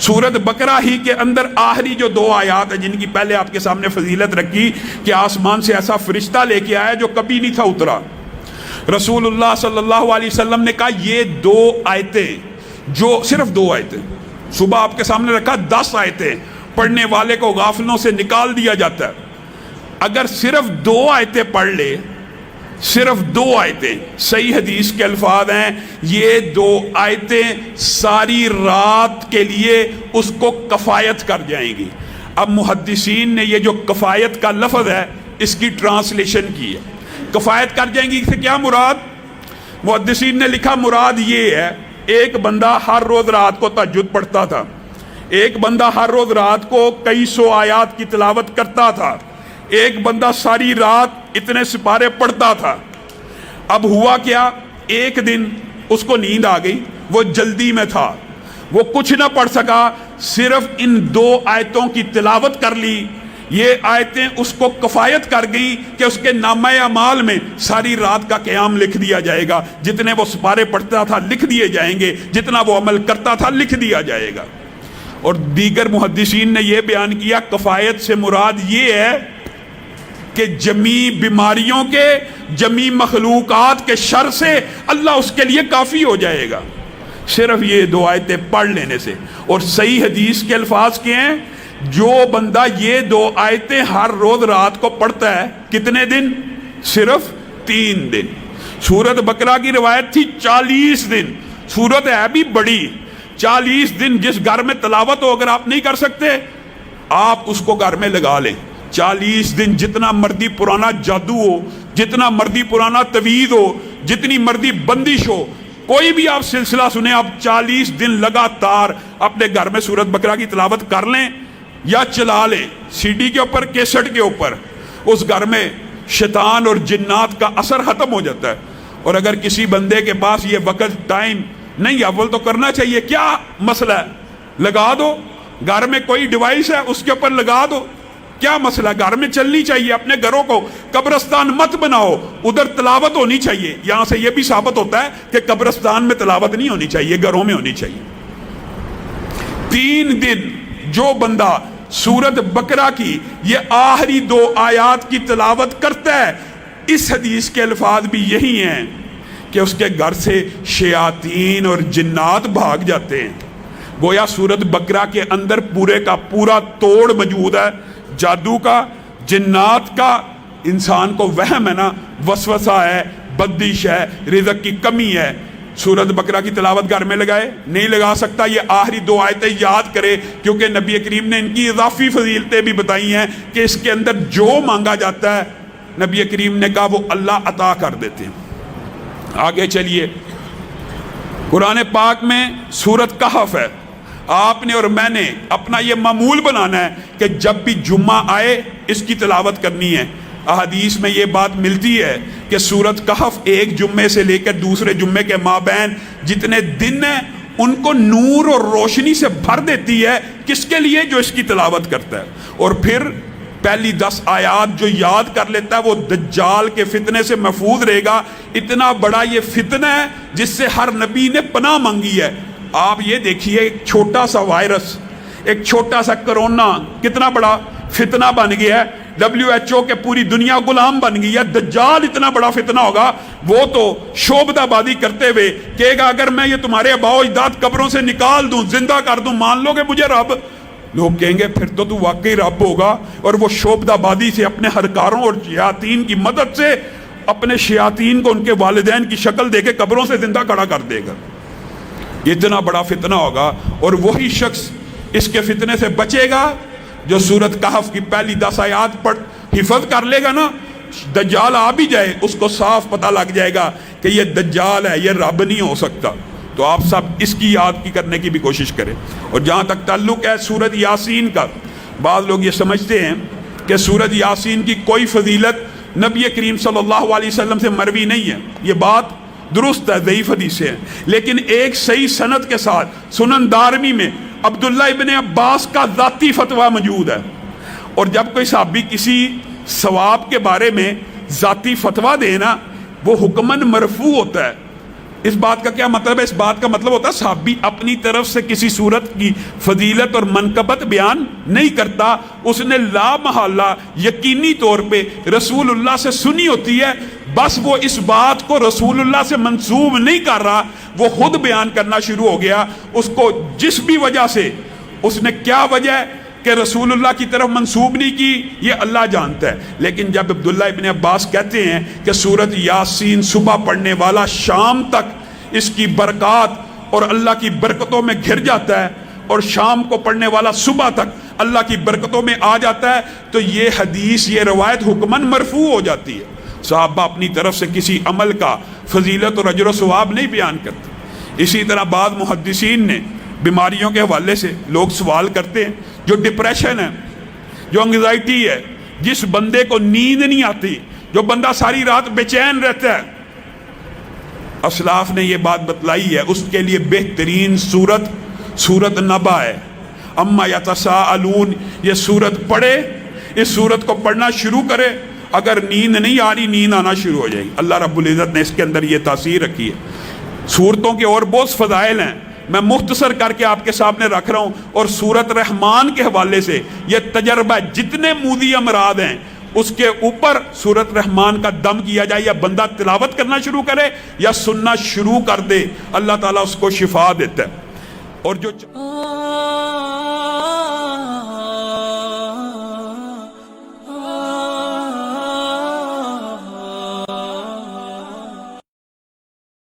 سورت بقرہ ہی کے اندر آخری جو 2 آیات ہیں جن کی پہلے آپ کے سامنے فضیلت رکھی کہ آسمان سے ایسا فرشتہ لے کے آیا جو کبھی نہیں تھا اترا. رسول اللہ صلی اللہ علیہ وسلم نے کہا یہ 2 آیتیں جو صرف 2 آیتیں صبح آپ کے سامنے رکھا 10 آیتیں پڑھنے والے کو غافلوں سے نکال دیا جاتا ہے. اگر صرف 2 آیتیں پڑھ لے، صرف 2 آیتیں، صحیح حدیث کے الفاظ ہیں یہ 2 آیتیں ساری رات کے لیے اس کو کفایت کر جائیں گی. اب محدثین نے یہ جو کفایت کا لفظ ہے اس کی ٹرانسلیشن کی ہے. کفایت کر جائیں گی سے کیا مراد؟ محدثین نے لکھا مراد یہ ہے ایک بندہ ہر روز رات کو تہجد پڑھتا تھا، ایک بندہ ہر روز رات کو کئی 100 آیات کی تلاوت کرتا تھا، ایک بندہ ساری رات اتنے سپارے پڑھتا تھا. اب ہوا کیا، ایک دن اس کو نیند آ گئی، وہ جلدی میں تھا، وہ کچھ نہ پڑھ سکا، صرف ان 2 آیتوں کی تلاوت کر لی. یہ آیتیں اس کو کفایت کر گئیں کہ اس کے نامہ اعمال میں ساری رات کا قیام لکھ دیا جائے گا، جتنے وہ سپارے پڑھتا تھا لکھ دیے جائیں گے، جتنا وہ عمل کرتا تھا لکھ دیا جائے گا. اور دیگر محدثین نے یہ بیان کیا کفایت سے مراد یہ ہے کہ جمی بیماریوں کے، جمی مخلوقات کے شر سے اللہ اس کے لیے کافی ہو جائے گا صرف یہ 2 آیتیں پڑھ لینے سے. اور صحیح حدیث کے الفاظ کے ہیں جو بندہ یہ 2 آیتیں ہر روز رات کو پڑھتا ہے کتنے دن؟ صرف 3 دن. سورت بقرہ کی روایت تھی 40 دن، سورت ہے بھی بڑی، 40 دن جس گھر میں تلاوت ہو اگر آپ نہیں کر سکتے آپ اس کو گھر میں لگا لیں. 40 دن جتنا مرضی پرانا جادو ہو، جتنا مرضی پرانا تویز ہو، جتنی مرضی بندش ہو، کوئی بھی آپ سلسلہ سنیں، آپ 40 دن لگاتار اپنے گھر میں سورت بقرہ کی تلاوت کر لیں یا چلا لیں سی ڈی کے اوپر، کیسٹ کے اوپر، اس گھر میں شیطان اور جنات کا اثر ختم ہو جاتا ہے. اور اگر کسی بندے کے پاس یہ وقت ٹائم نہیں، اول تو کرنا چاہیے، کیا مسئلہ ہے؟ لگا دو. گھر میں کوئی ڈیوائس ہے اس کے اوپر لگا دو، کیا مسئلہ؟ گھر میں چلنی چاہیے. اپنے گھروں کو قبرستان مت بناؤ، ادھر تلاوت ہونی چاہیے. یہاں سے یہ بھی ثابت ہوتا ہے کہ قبرستان میں تلاوت نہیں ہونی چاہیے، گھروں میں ہونی چاہیے. 3 دن جو بندہ سورت بقرہ کی یہ آخری 2 آیات کی تلاوت کرتا ہے، اس حدیث کے الفاظ بھی یہی ہیں کہ اس کے گھر سے شیاطین اور جنات بھاگ جاتے ہیں. گویا سورت بقرہ کے اندر پورے کا پورا توڑ موجود ہے، جادو کا، جنات کا. انسان کو وہم ہے نا، وسوسہ ہے، بدش ہے، رزق کی کمی ہے. سورت بقرہ کی تلاوت گھر میں لگائے، نہیں لگا سکتا، یہ آخری 2 آیتیں یاد کرے، کیونکہ نبی کریم نے ان کی اضافی فضیلتیں بھی بتائی ہیں کہ اس کے اندر جو مانگا جاتا ہے نبی کریم نے کہا وہ اللہ عطا کر دیتے ہیں. آگے چلیے، قرآن پاک میں سورت کہف ہے. آپ نے اور میں نے اپنا یہ معمول بنانا ہے کہ جب بھی جمعہ آئے اس کی تلاوت کرنی ہے. احادیث میں یہ بات ملتی ہے کہ سورت کہف ایک جمعے سے لے کر دوسرے جمعے کے مابین جتنے دن ہیں ان کو نور اور روشنی سے بھر دیتی ہے. کس کے لیے؟ جو اس کی تلاوت کرتا ہے. اور پھر پہلی 10 آیات جو یاد کر لیتا ہے وہ دجال کے فتنے سے محفوظ رہے گا. اتنا بڑا یہ فتنہ ہے جس سے ہر نبی نے پناہ مانگی ہے. آپ یہ دیکھیے، ایک چھوٹا سا وائرس، ایک چھوٹا سا کرونا کتنا بڑا فتنہ بن گیا ہے. WHO کے پوری دنیا غلام بن گئی ہے. دجال اتنا بڑا فتنہ ہوگا، وہ تو شعبدہ بازی کرتے ہوئے کہے گا اگر میں یہ تمہارے آباء و اجداد قبروں سے نکال دوں، زندہ کر دوں، مان لو گے مجھے رب؟ لوگ کہیں گے پھر تو واقعی رب ہوگا. اور وہ شعبدہ بازی سے اپنے ہرکاروں اور شیاطین کی مدد سے اپنے شیاطین کو ان کے والدین کی شکل دے کے قبروں سے زندہ کھڑا کر دے گا. اتنا بڑا فتنہ ہوگا. اور وہی شخص اس کے فتنے سے بچے گا جو سورت کہف کی پہلی 10 آیات پڑھ حفظ کر لے گا نا. دجال آ بھی جائے اس کو صاف پتہ لگ جائے گا کہ یہ دجال ہے، یہ رب نہیں ہو سکتا. تو آپ سب اس کی یاد کی کرنے کی بھی کوشش کریں. اور جہاں تک تعلق ہے سورت یاسین کا، بعض لوگ یہ سمجھتے ہیں کہ سورت یاسین کی کوئی فضیلت نبی کریم صلی اللہ علیہ وسلم سے مروی نہیں ہے. یہ بات درست ہے، ضعیف حدیث ہے، لیکن ایک صحیح سند کے ساتھ سنن دارمی میں عبداللہ ابن عباس کا ذاتی فتویٰ موجود ہے. اور جب کوئی صحابی کسی ثواب کے بارے میں ذاتی فتویٰ دے نا، وہ حکماً مرفوع ہوتا ہے. اس بات کا کیا مطلب ہے؟ اس بات کا مطلب ہوتا ہے صحابی اپنی طرف سے کسی صورت کی فضیلت اور منقبت بیان نہیں کرتا، اس نے لا محالہ یقینی طور پہ رسول اللہ سے سنی ہوتی ہے، بس وہ اس بات کو رسول اللہ سے منسوب نہیں کر رہا، وہ خود بیان کرنا شروع ہو گیا۔ اس کو جس بھی وجہ سے، اس نے کیا وجہ ہے کہ رسول اللہ کی طرف منسوب نہیں کی، یہ اللہ جانتا ہے۔ لیکن جب عبداللہ ابن عباس کہتے ہیں کہ سورۃ یاسین صبح پڑھنے والا شام تک اس کی برکات اور اللہ کی برکتوں میں گھر جاتا ہے، اور شام کو پڑھنے والا صبح تک اللہ کی برکتوں میں آ جاتا ہے، تو یہ حدیث، یہ روایت حکماً مرفوع ہو جاتی ہے۔ صحابہ اپنی طرف سے کسی عمل کا فضیلت اور اجر و ثواب نہیں بیان کرتے۔ اسی طرح بعض محدثین نے بیماریوں کے حوالے سے لوگ سوال کرتے ہیں، جو ڈپریشن ہے، جو انگزائٹی ہے، جس بندے کو نیند نہیں آتی، جو بندہ ساری رات بے چین رہتا ہے، اسلاف نے یہ بات بتلائی ہے، اس کے لیے بہترین سورت نبا ہے۔ اما یتساءلون، یہ سورت پڑھے، اس سورت کو پڑھنا شروع کرے، اگر نیند نہیں آ رہی، نیند آنا شروع ہو جائے گی۔ اللہ رب العزت نے اس کے اندر یہ تاثیر رکھی ہے۔ سورتوں کے اور بہت فضائل ہیں، میں مختصر کر کے آپ کے سامنے رکھ رہا ہوں، اور سورت رحمان کے حوالے سے یہ تجربہ، جتنے مودی امراض ہیں اس کے اوپر سورت رحمان کا دم کیا جائے، یا بندہ تلاوت کرنا شروع کرے یا سننا شروع کر دے، اللہ تعالیٰ اس کو شفا دیتا ہے۔ اور جو